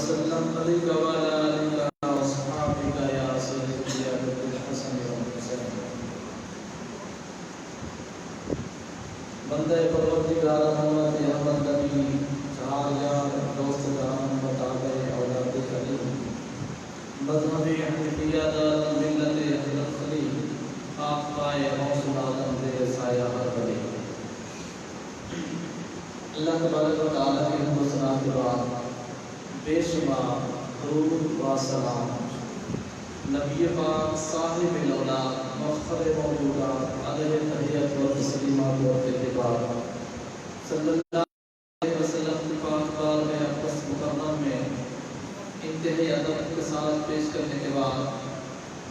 وسلم عليك وعلى آلك وأصحابك يا سيدي يا أبا الحسن والحسين بندہ پروردگار محمد احمد نبی چار یار دوست جان متابع اولاد کریم مذہب حنیفیہ دار ملت حضرت خلیل آقا غوث العالم دے سایہ بری اللہ تبارک و تعالیٰ کے حمد و ثنا کے بعد بے شمار درود و سلام نبی پاک صاحب الاولاد مفخر موجودات علیہ تحیت و تسلیمات و اعتبار صلی اللہ علیہ وسلم کی پاک بار میں اقدس مکرم میں انتہائی ادب کے ساتھ پیش کرنے کے بعد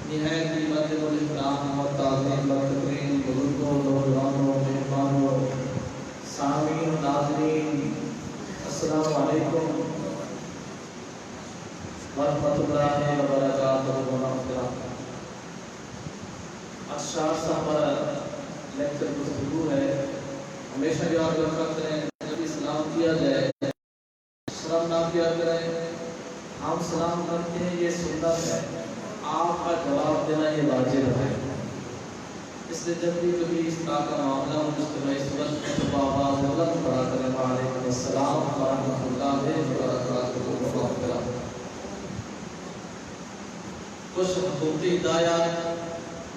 نہایت ہی مدد الاحترام اور تعظیم و تقریم بزرگوں نوجوانوں مہمانوں سامعین ناظرین السلام علیکم ورحمۃ اللہ وبرکاتہ و مغفرۃ۔ اشعار سے ہمارا لیکچر گفتگو ہے۔ ہمیشہ یاد رکھا کریں جب سلام کیا جائے سلام نہ کیا کریں، ہم سلام کرتے ہیں یہ سنت ہے، آپ کا جواب دینا یہ واجب ہے۔ اس لیے جب بھی کبھی اس طرح کا معاملہ ہو اجتماعی صورت میں تو آواز بلند پڑھا کریں وعلیکم السلام ورحمۃ اللہ وبرکاتہ و مغفرۃ۔ کچھ حقوقی ہدایات،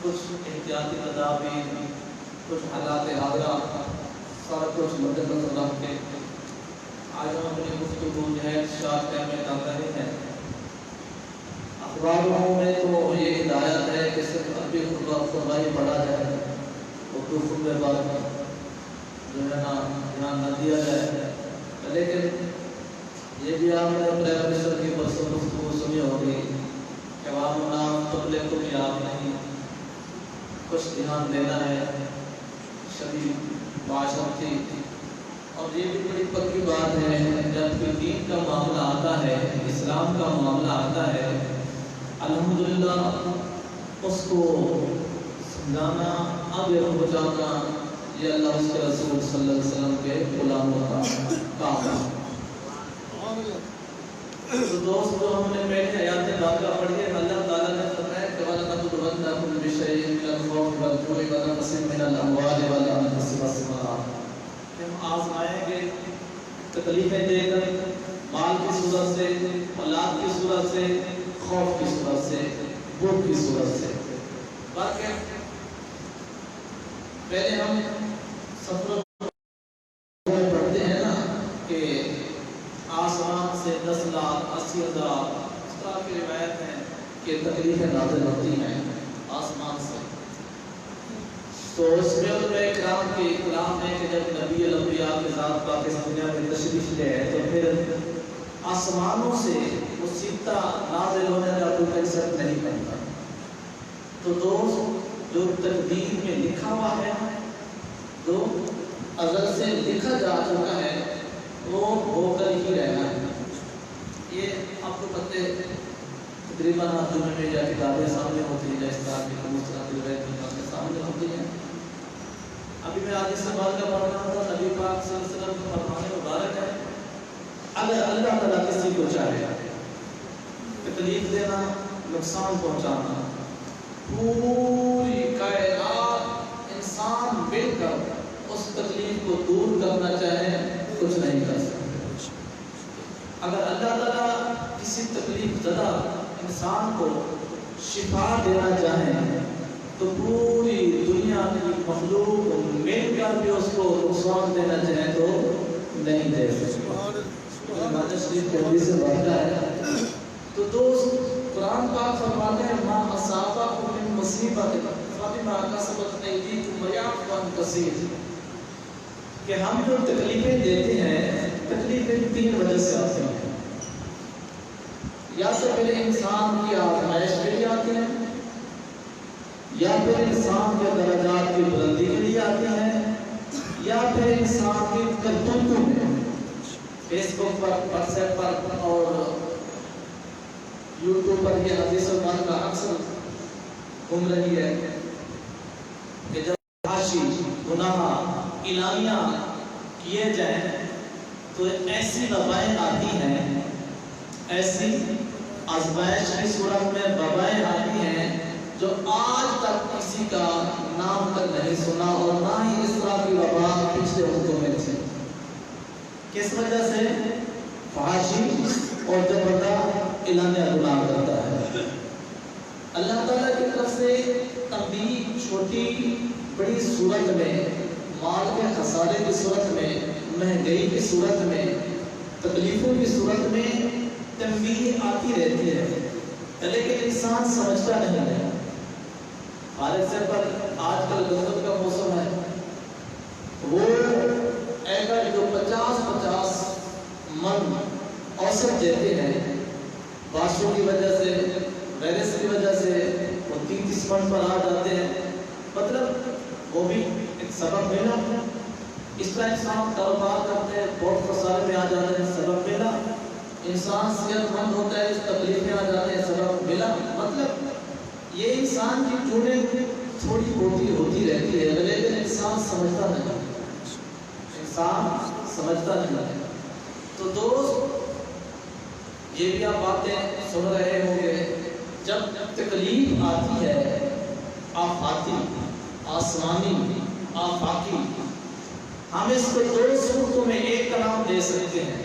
کچھ احتیاطی تدابیر، کچھ حالات حاضرہ، سارا کچھ مد نظر رکھ کے آج ہم اپنی گفتگو نہایت شاد میں کر رہے ہیں۔ اخباروں میں تو یہ ہدایت ہے کہ صرف عربی خطبہ ہی پڑھا جائے، اردو خطبے پر جو ہے نا دھیان نہ دیا جائے، لیکن یہ بھی آپ نے پرائم منسٹر کی پرسوں گفتگو سنی ہوگی کہ عوام الناس تبلیغ کو بھی آپ نہیں کچھ دھیان دینا ہے، شدید معاشرت تھی۔ اور یہ بھی بڑی پکی بات ہے جب کہ دین کا معاملہ آتا ہے، اسلام کا معاملہ آتا ہے، الحمدللہ اس کو سمجھانا آگے پہنچانا یہ اللہ اس کے رسول صلی اللہ علیہ وسلم کے غلاموں کا کام ہے۔ تو دوست جو ہم نے پہلے آیات باقیہ پڑھی ہے، اللہ تعالیٰ نے فرمایا کہ وَلَنَبْلُوَنَّكُمْ بِشَيْءٍ مِّنَ الْخَوْفِ وَالْجُوعِ وَنَقْصٍ مِّنَ الْأَمْوَالِ وَالْأَنفُسِ وَالثَّمَرَاتِ، کہ ہم آزمائیں گے تکلیفیں دے کر، مال کی صورت سے، اولاد کی صورت سے، خوف کی صورت سے، بھوک کی صورت سے۔ باقی پہلے ہم سفر پڑھتے ہیں نا کہ آسمان سے 10 لاکھ 80,000 اس طرح کی روایت ہے کہ تکلیفیں نازل ہوتی ہیں آسمان سے۔ تو اس میں علماء کرام کی اطلاع ہے کہ جب نبی الانبیاء کے ساتھ پاکستانیہ میں تشریف لے تو پھر آسمانوں سے وہ سیدھا نازل ہونے کا کوئی کنسپٹ نہیں بنتا۔ تو دوست جو تقدیر میں لکھا ہوا ہے، جو ازل سے لکھا جا چکا ہے، وہ ہو کر ہی رہنا ہے۔ یہ آپ کو پتہ تقریباً ترجمے میں یا کتابیں سامنے ہوتی ہیں، یا اس طرح کی مستقل روایتیں سامنے ہوتی ہیں۔ ابھی میں آج اس بات کا پڑھ رہا تھا، نبی پاک صلی اللہ علیہ وسلم کا فرمان مبارک ہے اگر اللہ تعالیٰ کسی کو چاہے تکلیف دینا، نقصان پہنچانا، پوری کائنات انسان مل کر اس تکلیف کو دور کرنا چاہے کچھ نہیں کر سکتے۔ اگر اللہ تعالیٰ کسی تکلیف زدہ انسان کو شفا دینا چاہیں تو پوری دنیا کی مخلوق مل کر بھی اس کو نقصان دینا چاہیں تو نہیں دے سکتے۔ ماجد شریف کے حدیث سے واقعہ ہے۔ تو دوست قرآن پاک فرماتے ہیں ما اصابکم من مصیبت فبما کسبت ایدیکم ویعفو عن کثیر، کہ ہم جو تکلیفیں دیتے ہیں تکلیفیں 3 وجہ سے آتی ہیں۔ یا سے پہلے انسان کی آزمائش کے لیے آتی ہیں، یا پھر انسان کے درجات کی بلندی کے لیے آتی ہیں، یا پھر انسان کی کرتوتوں میں فیس بک پر، واٹس ایپ پر اور یوٹیوب پر یہ حدیث قرآن کا اکثر گھوم رہی ہے کہ جب فحاشی گناہ اعلانیہ کیے جائیں تو ایسی وبائیں آتی ہیں ایسی آزمائش کی صورت میں وبائیں آتی ہیں جو آج تک کسی کا نام تک نہیں سنا، اور نہ ہی اس طرح کی وبا پچھلے وقتوں میں تھی۔ کس وجہ سے؟ فحاشی اور جب بندہ اعلانیہ گناہ کرتا ہے۔ اللہ تعالیٰ کی طرف سے تنبیہ چھوٹی بڑی صورت میں، مال کے خسارے کی صورت میں، مہنگائی کی صورت میں، تکلیفوں کی صورت میں تنبیہ آتی رہتی ہے، لیکن انسان سمجھتا نہیں ہے۔ حالت سے پر آج کل گندم کا موسم ہے، وہ ایکڑ جو 50-50 من اوسط دیتے ہیں، بارشوں کی وجہ سے، وائرس کی وجہ سے وہ 30 من پر آ جاتے ہیں۔ مطلب وہ بھی ایک سبب ملا، اس طرح انسان کاروبار کرتے ہیں، بہت خسارے میں آ جاتے ہیں، سبب ملا۔ انسان صحت مند ہوتا ہے، اس تکلیف میں آ جاتے ہیں، سبب ملا۔ مطلب یہ انسان کی چونیں تھوڑی بہت ہوتی رہتی ہے، لیکن انسان سمجھتا نہیں، انسان سمجھتا نہیں۔ تو دوست، یہ بھی آپ باتیں سن رہے ہوں گے، جب تکلیف آتی ہے آفاتی، آسمانی، آفاقی، ہم اس کو 2 صورتوں میں ایک کا نام دے سکتے ہیں۔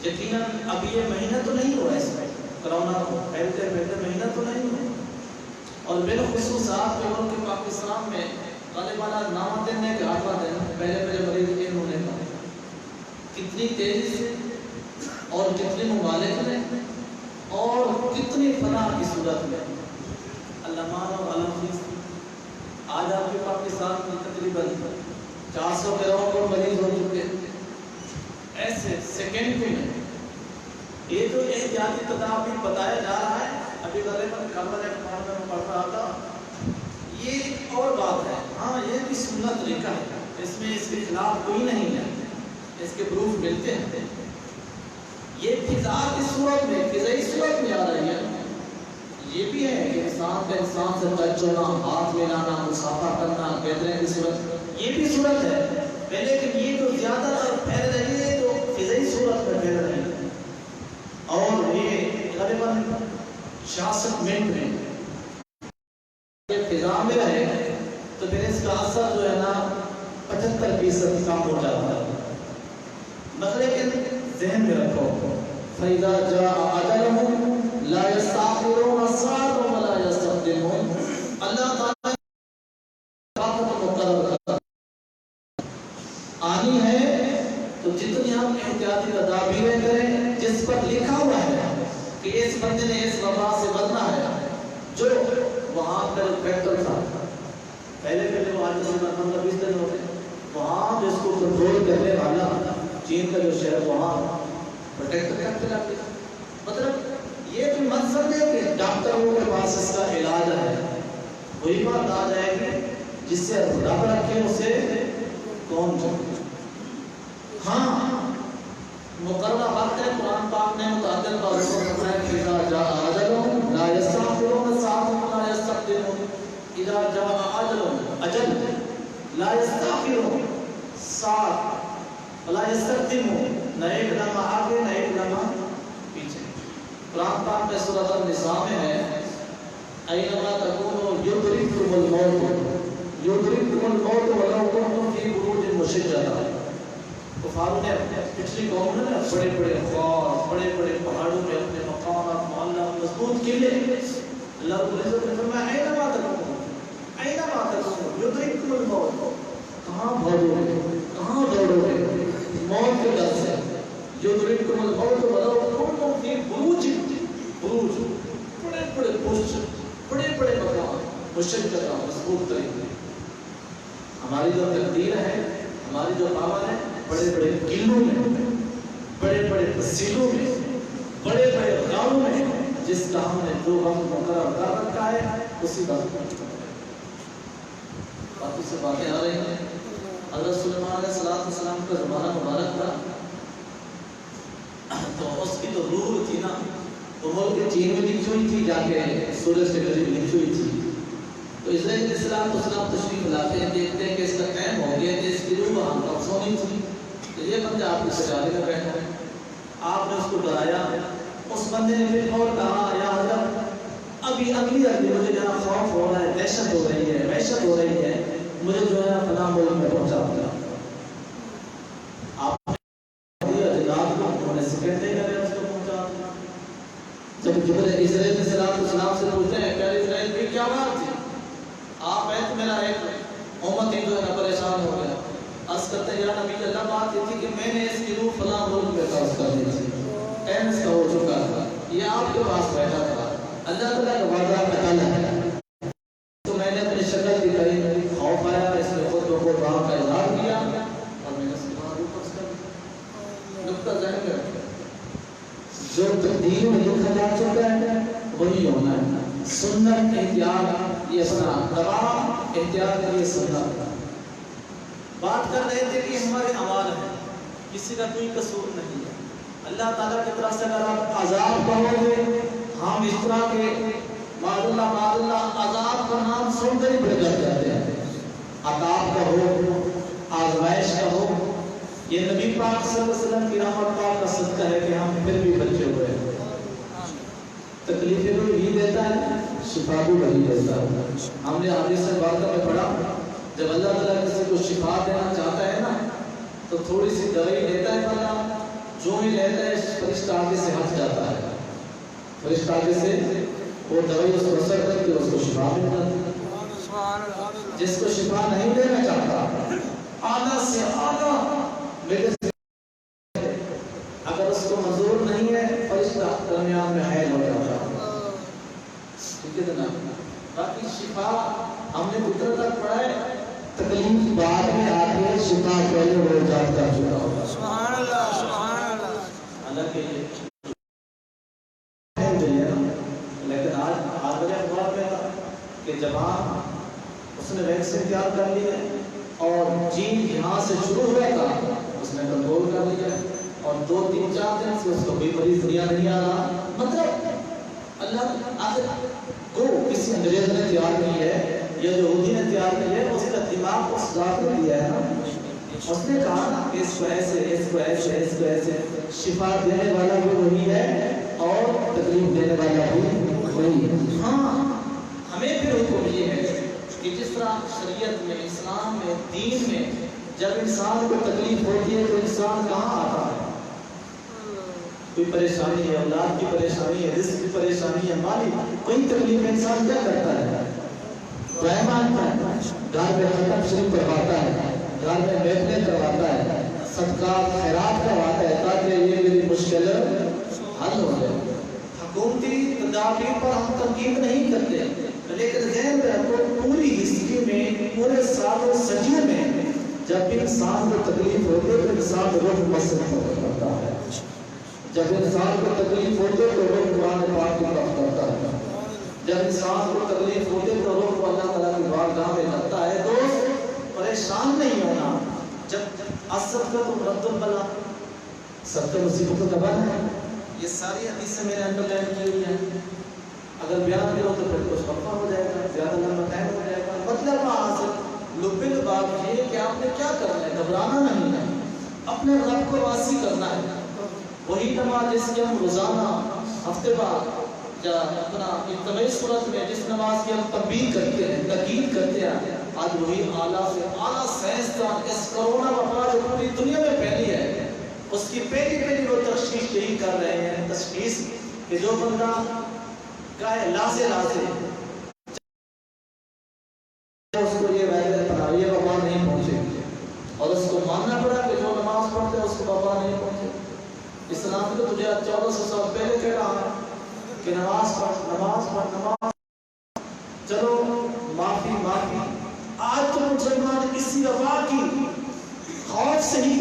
یقیناً اب یہ مہینہ تو نہیں ہوا، اس میں کرونا کو پھیلتے مہینہ تو نہیں ہوا، اور بالخصوص آپ کے ملک پاکستان میں غالباً نامہ دن نے کہ 8واں دن پہلے مریض کے ہونے کا، کتنی تیزی سے اور کتنے ممالک میں اور کتنی فنا کی صورت میں اللہ مان اور علم۔ آج آپ کے پاکستان میں تقریباً 400 کروڑ مریض ہو چکے، ایسے سیکنڈ میں یہ جو احتیاطی تدابیر بتایا جا رہا ہے، ابھی غالباً خبر میں پڑھ رہا تھا، یہ ایک اور بات ہے۔ ہاں، یہ بھی سنت طریقہ ہے، اس میں اس کے خلاف کوئی نہیں ہے، اس کے پروف ملتے ہیں۔ یہ فضا کی صورت میں، فضائی صورت میں آ رہی ہے۔ یہ بھی ہے کہ انسان کا انسان سے ٹچ ہونا، ہاتھ ملانا، مصافحہ کرنا، گیدرنگ کی صورت، یہ بھی صورت ہے، لیکن یہ جو زیادہ تر پھیل رہی ہے تو فضائی صورت میں پھیل رہی ہے، اور یہ غالباً 66 منٹ میں یہ فضا میں رہے تو پھر اس کا اثر جو ہے نا 75% کم ہو جاتا ہے۔ لیکن ذہن میں رکھو، فَإِذَا جَاءَ أَجَلُهُمْ لَا يَسْتَأْخِرُونَ سَاعَةً وَلَا يَسْتَقْدِمُونَ۔ اللہ تعالیٰ وقت مقرر آنی ہے تو جتنی ہم احتیاطی تدابیریں کریں، جس پر لکھا ہوا ہے کہ اس بندے نے اس وبا سے بچنا ہے، جو وہاں کا جو فیکٹر تھا پہلے وہ آج سے 15-20 دن ہو گئے، وہاں جس کو کنٹرول کرنے والا چین کا جو شہر، وہاں پروٹیکٹ کرتے رہتے۔ مطلب یہ بھی مت سمجھے کہ ڈاکٹروں کے پاس اس کا علاج ہے، وہی بات آ جائے گی جس سے رب رکھے اسے کون جائے۔ ہاں، مقررہ وقت ہے، قرآن پاک نے متعدد باروں کو فرمایا کہ اذا جاء اجلهم لا يستأخرون ساعة ولا يستقدمون۔ اذا جاء اجلهم، اجل لا يستأخرون ساعة ولا يستقدمون، نہ ایک لمحہ آگے نہ ایک لمحہ پیچھے۔ قرآن پاک میں سورۃ النساء میں ہے، اینما تکونوا یدرککم الموت، یدرککم الموت ولو کنتم فی بروج مشیدہ۔ کفاروں نے پچھلی قوم نے بڑے بڑے غار، بڑے بڑے پہاڑوں میں اپنے مقامات، محلہ، مضبوط قلعے، اللہ رب العزت نے فرمایا اینما تکونوا، اینما تکونوا یدرککم الموت، کہاں بھاگو گے، کہاں دوڑو گے موت کے ڈر سے۔ یدرککم الموت ولو کنتم فی بروج، بروج بڑے بڑے برج، بڑے بڑے مقام، مشدہ، مضبوط طریقے۔ ہماری جو تقدیر ہے، ہماری جو پاور ہے، بڑے بڑے قلعوں میں، بڑے بڑے تحصیلوں میں، بڑے بڑے غاروں میں، جس کا ہم نے جو وقت مقرر کر رکھا ہے اسی وقت پر باتوں سے باتیں آ رہی ہیں۔ حضرت سلیمان علیہ السلام کا زمانہ مبارک تھا، تو اس کی تو روح تھی نا، وہ ملک چین میں لکھی ہوئی تھی، جا کے سورج کے قریب لکھی ہوئی تھی۔ تو اسرائیل علیہ السلام تشریف لاتے ہیں، دیکھتے ہیں کہ اس کا ٹائم ہو گیا، اس کی روح وہاں سونی تھی، تو یہ بندہ آپ کی سجادے میں بیٹھا ہے، آپ نے اس کو ڈرایا، اس بندے نے پھر اور کہا یا حضرت ابھی اگلی مجھے جو ہے خوف ہو رہا ہے، دہشت ہو رہی ہے، وحشت ہو رہی ہے، مجھے جو ہے فلاں ملک میں پہنچا دیا. آپ سیکنڈ نہیں کرے اس کو پہنچا. جب جبرائیل اسرائیل علیہ السلام سے پوچھتے ہیں کہ اسرائیل کی کیا بات تھی، آپ ہیں تو میرا ایک امت ہی جو ہے نا پریشان ہو گیا. عرض کرتے ہیں یا نبی اللہ، بات یہ تھی کہ میں نے اس کی روح فلاں ملک میں قبض کر دی تھی، ٹائم اس کا ہو چکا تھا، یہ آپ کے پاس بیٹھا تھا، اللہ تعالیٰ کا وعدہ پتہ ہے. تو میں نے اپنی شکل دکھائی، خوف آیا، اس نے خود بخود وہاں کا اظہار کیا اور میں نے اس کو وہاں روح قبض کر دی. نقطہ ذہن میں رکھیں، جو تقدیر میں لکھا جا چکا ہے وہی ہونا ہے. سنت احتیاط یہ اپنا دبا، احتیاط کے لیے سنت. بات کر رہے تھے کہ ہمارے اعمال ہیں، کسی کا کوئی قصور نہیں ہے. اللہ تعالیٰ کی طرف سے اگر آپ عذاب پڑھو گے، ہم اس طرح کے معاذ اللہ عذاب کا نام سن کر ہی بھڑک جاتے ہیں. عذاب کا ہو، آزمائش کا ہو، یہ نبی پاک صلی اللہ علیہ وسلم کی رحمت پاک کا صدقہ ہے کہ ہم پھر بھی بچے ہوئے ہیں. تکلیفیں بھی وہی دیتا ہے، شفا بھی وہی دیتا ہے. ہم نے حدیث مبارکہ میں پڑھا جب اللہ تعالیٰ کسی کو شفا دینا چاہتا ہے نا تو تھوڑی سی دوائی دیتا ہے بندہ، جو ہی لیتا ہے فرشتہ آگے سے ہٹ جاتا ہے، فرشتہ آگے سے وہ دوائی اس کو اثر کرتی ہے، اس کو شفا مل جاتی ہے. جس کو شفا نہیں دینا چاہتا اعلیٰ سے اعلیٰ میرے سے، اگر اس کو منظور نہیں ہے فرشتہ درمیان میں حائل ہو جاتا ہے. ٹھیک ہے جناب. باقی شفا ہم نے فطرت تک پڑھا ہے، تکلیف بعد میں آتی ہے، شفا پہلے وہ ایجاد کر چکا ہوگا. سبحان اللہ سبحان اللہ. حالانکہ لیکن آج وجہ اخبار میں تھا کہ جوان اس نے ویکسین تیار کر لی ہے اور چین یہاں سے شروع ہوا تھا اس نے کنٹرول کر لیا اور 2-3-4 دن سے اس کو کوئی مریض نہیں آ رہا. مطلب اللہ آخر کو کسی انگریز نے تیار کی ہے یا یہودی نے تیار کی ہے، اس کا دماغ اس ذات نے دیا ہے نا. اس نے کہا نا کہ اس کو ایسے اس کو ایسے اس کو ایسے، شفا دینے والا بھی وہی ہے اور تکلیف دینے والا بھی وہی ہے. ہاں ہمیں پھر حکم یہ ہے کہ جس طرح شریعت میں، اسلام میں، دین میں جب انسان کو تکلیف ہوتی ہے تو انسان کہاں آتا ہے؟ کوئی پریشانی ہے، اولاد کی پریشانی ہے، رزق کی پریشانی ہے، مالی کوئی تکلیف، انسان کیا کرتا ہے؟ رحمان کا گھر میں ختم شریف کرواتا ہے، گھر میں محفلیں کرواتا ہے، صدقات خیرات کرواتا ہے تاکہ یہ میری مشکل حل ہو جائے. حکومتی تدابیر پر ہم تنقید نہیں کرتے، لیکن ذہن میں رکھو پوری ہسٹری میں، پورے سالوں صدیوں میں جب انسان کو تکلیف ہوتی ہے تو انسان روح مسلم ہوتا ہے. جب انسان کو تکلیف ہوتی ہے تو روح قرآن پاک کی طرف کرتا ہے. جب انسان کو تکلیف ہوتی ہے تو روح کو اللہ تعالیٰ کی بارگاہ میں لگتا ہے. دوست پریشان نہیں ہونا. جب اسد کا تم رد بلا سب کا مصیبتوں کا بن ہے. یہ ساری حدیثیں میرے انڈر لائن کی ہوئی ہیں، اگر بیان کرو تو پھر کچھ وقفہ ہو جائے گا، زیادہ لمبا ٹائم ہو جائے گا. مطلب حاصل لبل بات یہ کہ آپ نے کیا کرنا ہے، گھبرانا نہیں ہے، اپنے رب کو واسی کرنا ہے. وہی نماز جس کی ہم روزانہ ہفتے بعد یا اپنا اجتماعی صورت میں جس نماز کی ہم تنبیہ کرتے ہیں، تاکید کرتے ہیں، آج وہی اعلیٰ سے اعلیٰ سائنسدان اس کرونا وبا جو پوری دنیا میں پھیلی ہے اس کی پہلی وہ تشخیص یہی کر رہے ہیں، تشخیص کہ جو بندہ گائے لازے اس کو یہ وائرس پڑا، یہ وبا نہیں پہنچے گی، اور اس کو ماننا پڑا کہ جو نماز پڑھتے ہیں اس کو وبا نہیں پہنچے. اسلام تو تجھے 1400 سال پہلے کہہ رہا ہے کہ نماز پڑھ. چلو معافی. آج تو مسلمان اسی وبا کی خوف سے ہی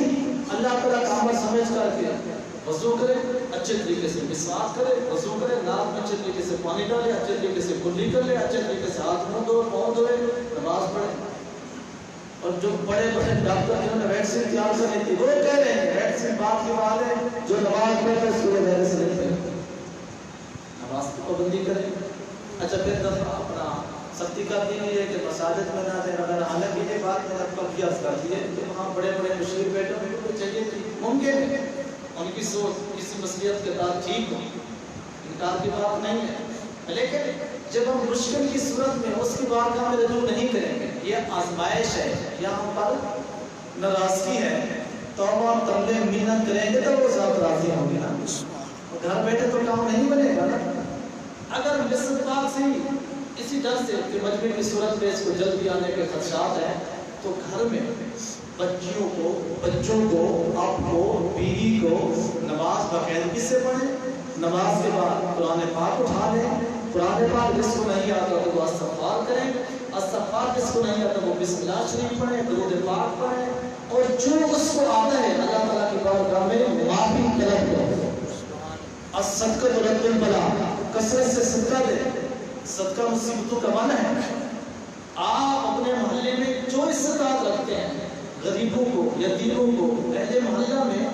اللہ تعالیٰ کا امر سمجھ کر کے وضو کرے، اچھے طریقے سے مسواک کرے، وضو کرے، ناک میں اچھے طریقے سے پانی ڈالے، اچھے طریقے سے کلی کر لے، اچھے طریقے سے ہاتھ منہ دھوئے، پاؤں دھوئے، نماز پڑھے. اور جو بڑے ڈاکٹر جنہوں نے ویکسین تیار کرنی تھی وہ کہہ رہے ہیں ویکسین بات کی بات ہے، جو نماز پڑھتے ہیں اس کو وائرس نہیں پھیلتا، نماز کی پابندی کریں. اچھا پھر اپنا سختی کر دی ہے کہ مساجد میں نہ دیں. اگر حالانکہ یہ بات میں نے آپ کو کر دی ہے کہ وہاں بڑے مشیر بیٹھے ان کو چاہیے تھی، ممکن ہے ان کی سوچ کسی مسئلیت کے ساتھ ٹھیک ہو، انکار کی بات نہیں ہے، لیکن جب ہم مشکل کی صورت میں اس کی بارگاہ میں رجوع نہیں کریں گے، یہ آزمائش ہے یا ہم پر ناراضگی ہے، توبہ تمبے منت کریں گے تو وہ ذات راضی ہوں گے نا، گھر بیٹھے تو کام نہیں بنے گا نا۔ اگر مصر پاک سے ہی اسی ڈر سے کہ مجمع کی صورت میں اس کو جلدی آنے کے خدشات ہیں، تو گھر میں بچوں کو، آپ کو، بیوی کو نماز باقاعدگی سے پڑھیں، نماز کے بعد قرآن پاک اٹھا لیں، قرآن پاک جس کو نہیں آتا تو وہ استغفار کریں، استغفار جس کو نہیں آتا وہ بسم اللہ شریف پڑھیں، درود پاک پڑھیں، اور جو اس کو آتا ہے اللہ تعالیٰ کی بارگاہ میں معافی طلب کرو۔ الصدقۃ رد البلا، کثرت سے صدقہ دے، صدقہ مصیبتوں کا من ہے۔ آپ اپنے محلے میں جو استطاعت رکھتے ہیں، غریبوں کو، یتیموں کو، اہل محلہ میں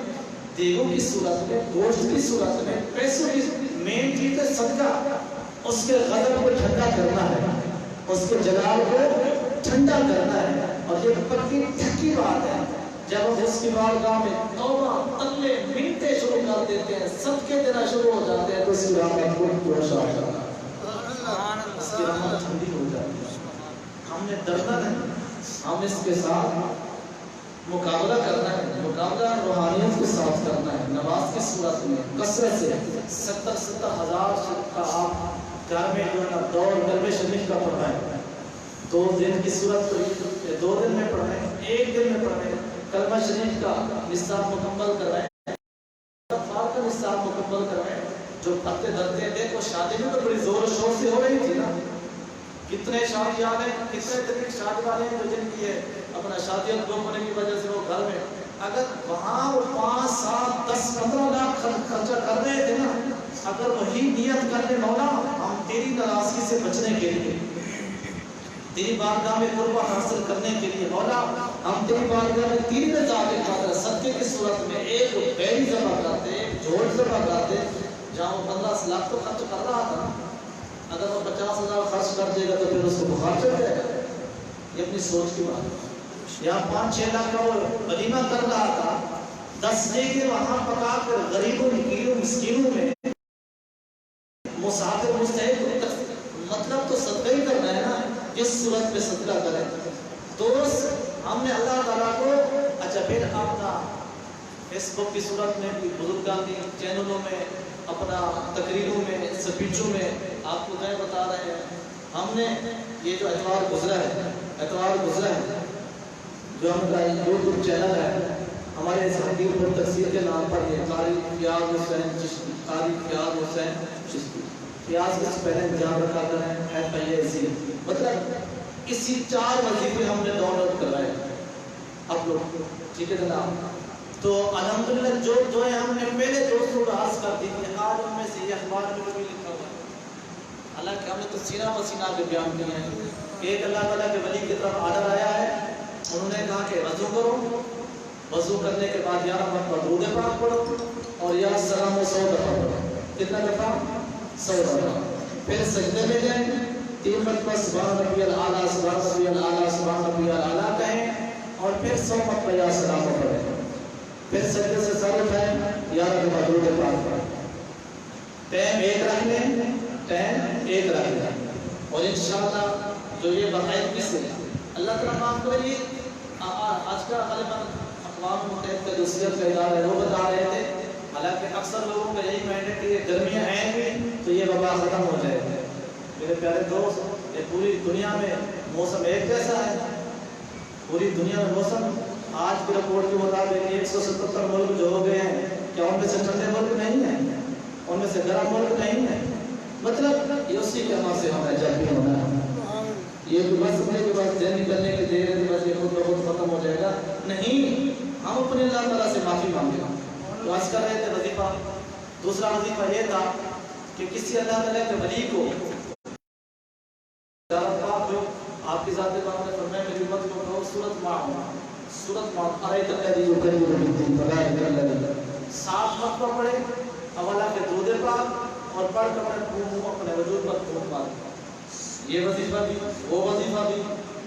دیگوں کی صورت میں، گوشت کی صورت میں، پیسوں کی، مین چیز ہے صدقہ۔ اس کے غضب کو ٹھنڈا کرنا ہے، اس کے جلال کو ٹھنڈا کرنا ہے، اور یہ پکی ٹھکی بات ہے۔ جب ہم اس کی بارگاہ میں توبہ تلے منتے شروع کر دیتے ہیں، صدقے دینا شروع ہو جاتے ہیں، تو اس کی رحمت کو جوش آ جاتا ہے، اس کی رحمت ٹھنڈی ہو جاتی ہے۔ ہم نے ڈرنا نہیں، ہم اس کے ساتھ مقابلہ کرنا ہے، مقابلہ روحانیت کے ساتھ کرنا ہے۔ نماز کی صورت میں کثرت سے 70 ہزار کا آپ گھر میں جو ہے نا دور کلمہ شریف کا پڑھائیں، 2 دن کی صورت 2 دن میں پڑھائیں، 1 دن میں پڑھائیں، کلمہ شریف کا نصاب مکمل کروائیں، استغفار کا نصاب مکمل کروائیں۔ جو پڑھتے دھرتے، دیکھو شادی میں تو بڑی زور و شور سے ہو رہی تھی نا، کتنے شادیاں ہیں، کتنے طریقے شادی والے ہیں جو جن کی ہے اپنا شادیوں گم ہونے کی وجہ سے وہ گھر میں، اگر وہاں وہ 5 7 10 15 لاکھ خرچہ کر رہے تھے نا، اگر وہی نیت کر لے مولا ہم تیری ناراضگی سے بچنے کے لیے، تیری بارگاہ میں قربہ حاصل کرنے کے لیے، مولا ہم تیری بارگاہ میں تیری رضا کے خاطر صدقے کی صورت میں ایک بیل ذبح کرتے، ایک جھوٹ ذبح کرتے، جہاں وہ 15 لاکھ تو خرچ کر رہا تھا، اگر وہ 50 ہزار خرچ کر دے گا تو پھر اس کو بخار چڑھ جائے گا۔ یہ اپنی سوچ کی بات ہے۔ یہاں 5-6 لاکھ کا وہ ولیمہ کر رہا تھا، 10 دیگیں وہاں پکا کر غریبوں، فقیروں، مسکینوں میں مسافر مستحق، مطلب تو صدقہ ہی کرنا ہے نا، جس صورت میں صدقہ کریں۔ دوست ہم نے اللہ تعالیٰ کو، اچھا پھر اپنا فیس بک کی صورت میں، بزرگان کی چینلوں میں، اپنا تقریروں میں، سپیچوں میں آپ کو میں بتا رہے ہیں، ہم نے یہ جو اتوار گزرا ہے جو ہمارا یوٹیوب چینل ہے، ہمارے اسلامی پر تفسیر کے نام پر یہ قاری فیاض حسین چشتی، فیاض کے پہلے جان رکھا کریں، مطلب اسی 4 وظیفے ہم نے ڈاؤن لوڈ کروائے اپلوڈ، ٹھیک ہے جناب۔ تو الحمدللہ جو ہم نے پہلے 200 راز کر دی تھی، آج ان میں سے یہ اخبار میں بھی لکھا ہوا ہے، حالانکہ ہم نے تو سینہ بسینہ کے بیان کیے ہیں۔ ایک اللہ تعالیٰ کے ولی کی طرف آرڈر آیا ہے، انہوں نے کہا کہ وضو کرو، وضو کرنے کے بعد 11 مرتبہ درود پاک پڑھو اور یا سلام 100 دفعہ پڑھو، کتنا دفعہ؟ 100 دفعہ۔ پھر سجدے میں جائیں، 3 مرتبہ سبحان ربی الاعلیٰ، سبحان ربی الاعلیٰ، سبحان ربی الاعلیٰ کہیں، اور پھر 100 مرتبہ یا سلام پڑھیں، پھر سجدے سے سر اٹھائیں، 11 دفعہ درود پاک پڑھیں، ٹائم 1 رکھ لیں، اور انشاءاللہ جو یہ باقاعدگی سے اللہ تعالیٰ معاف کرے۔ یہ آج کا غالباً اقوام متحدہ کا جو سیرت کا ادارہ ہے وہ بتا رہے تھے، حالانکہ اکثر لوگوں کا یہی مائنڈ ہے کہ یہ گرمیاں آئیں گی تو یہ وبا ختم ہو جائے گا۔ میرے پیارے دوست، یہ پوری دنیا میں موسم ایک جیسا ہے، پوری دنیا میں موسم آج کی رپورٹ کے مطابق 177 ملک جو ہو گئے ہیں، کیا ان میں سے ٹھنڈے ملک نہیں ہیں؟ ان میں سے گرم ملک نہیں ہیں؟ مطلب یہ اسی کے عمل سے ہمیں جب بھی ہونا ہے، یہ تو بس سمجھے کہ بس دین نکلنے کے دیر ہے، بس یہ خود بخود ختم ہو جائے گا، نہیں، ہم اپنے اللہ تعالیٰ سے معافی مانگے گا۔ تو آج کر رہے تھے وظیفہ، دوسرا وظیفہ یہ تھا کہ کسی اللہ تعالیٰ کے ولی کو جو آپ کی ذات پاک نے فرمایا میری امت کو کہو سورۃ معون آیت الذی یکرم بالدین فذلک الذی 7 مرتبہ پڑھے، اولا کے درود پاک اور پڑھ کر اپنے وجود پر خون مارے، یہ وظیفہ بھی، وہ وظیفہ بھی۔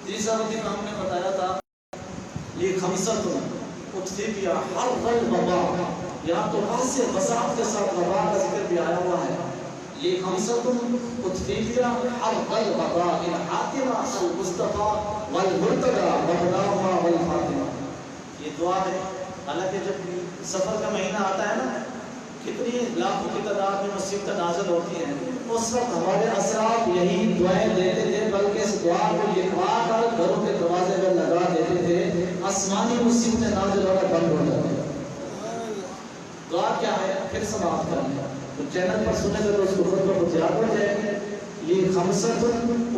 تیسرا وظیفہ ہم نے بتایا تھا یہ خمسۃ اتفیہ حر الوبا، یہاں تو واضح وضاحت کے ساتھ وبا کا ذکر بھی آیا ہوا ہے، یہ خمسۃ اطفیہ حرب الغضاء الحاتمہ المصطفیٰ والمرتضیٰ ومناہما والفاطمہ. یہ دعا ہے. حالانکہ جب سفر کا مہینہ آتا ہے نا، کتنی لاکھوں کی تعداد میں مصیبتیں نازل ہوتی ہیں، اس وقت ہمارے اسلاف یہی دعائیں دیتے تھے، بلکہ اس دعا کو لکھوا کر گھروں کے دروازے پر لگا دیتے تھے. آسمانی مصیبتیں نازل ہونا بند ہو جاتی ہیں. دعا کیا ہے پھر سماعت کریں تو چینل پر سنے گا تو اس کو خود بخود یاد ہو جائے گی. یہ خمسۃ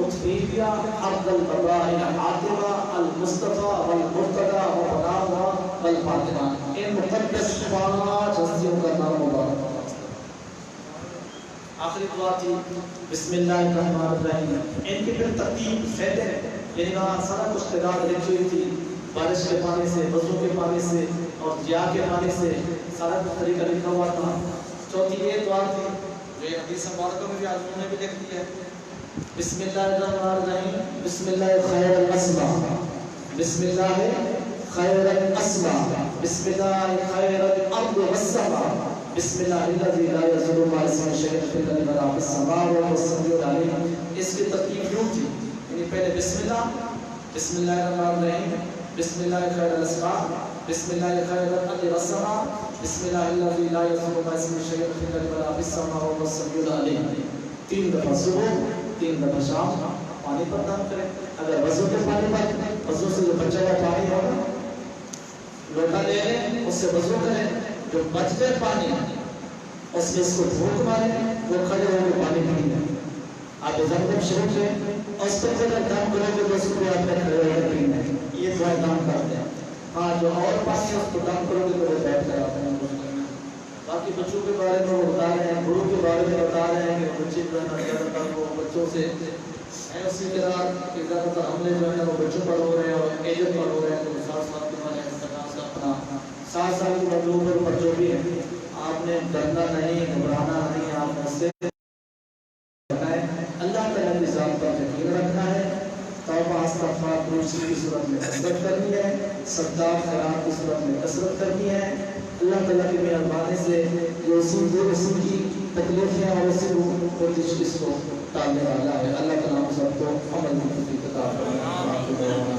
اطفیہ حرب الغضاء الحاتمہ المصطفیٰ والمرتضیٰ ومناہما والفاطمہ. ان مقدس 5 ہستیوں کا نام مبارک. آخری دعا تھی بسم اللہ الرحمن الرحیم. ان کی پھر ترتیب فائدے ہیں، یعنی وہاں سارا کچھ تعداد لکھی ہوئی تھی، بارش کے پانی سے، وضو کے پانی سے اور ضیاء کے پانی سے، سارا کچھ طریقہ لکھا ہوا تھا. چوتھی یہ دعا تھی جو یہ حدیث مبارکہ میں بھی آج انہوں نے بھی لکھ دی ہے. بسم اللہ الرحمن الرحیم. بسم اللہ خیر الاسماء، بسم اللہ خیر الاسماء، بسم اللہ خیر الارض والسماء، بسم اللہ الذی لا یضر مع اسمہ شیء فی الارض ولا فی السماء وهو السمیع العلیم. اس کی ترتیب یوں تھی، یعنی پہلے بسم اللہ، بسم اللہ الرحمن الرحیم، بسم اللہ خیر الاسماء، بسم اللہ خیر الارض والسماء، بسم اللہ الذی لا یضر مع اسمہ شیء فی الارض ولا فی السماء وهو السمیع العلیم. 3 دفعہ صبح، 3 دفعہ شام. پانی پر دم کریں. اگر وضو کے پانی پر، وضو سے جو بچا ہوا پانی ہوگا لوٹا لے لیں، اس سے وضو کریں. جو بچ گئے پانی اس میں اس کو پھونک ماریں، وہ کھڑے ہو کے پانی پی لیں. آپ زمزم شروع کریں اور اس پر جب دم کریں گے تو اس کو آپ نے کھڑے ہو کر پی لیں. یہ دعائیں دم کرتے ہیں. ہاں جو اور پانی ہے اس کو دم کرو گے تو وہ بیٹھ کر آپ نے. باقی بچوں کے بارے میں وہ بتا رہے ہیں، بڑوں کے بارے میں بتا رہے ہیں کہ بچے جو ہے نا زیادہ تر وہ بچوں سے ہے اسی طرح کہ زیادہ تر حملے جو ہے وہ بچوں پر ہو رہے ہیں اور ایجنٹ پر ہو رہے ہیں. تو 7 سال کے والے سے اپنا 7 سال کے بچوں پر بچوں بھی ہیں. آپ نے ڈرنا نہیں، گھبرانا نہیں، آپ نے اس سے اللہ تعالیٰ کی ذات پر یقین رکھنا ہے. توبہ استغفار دوسری کی صورت میں کثرت کرنی ہے، صدقات خیرات کی صورت میں کثرت کرنی ہے. اللہ تعالیٰ کی مہربانی سے جو اصول کی تکلیفیں اور اسی کو ٹالنے والا ہے. اللہ تعالیٰ ہم سب کو عمل کی توفیق عطا فرمائے.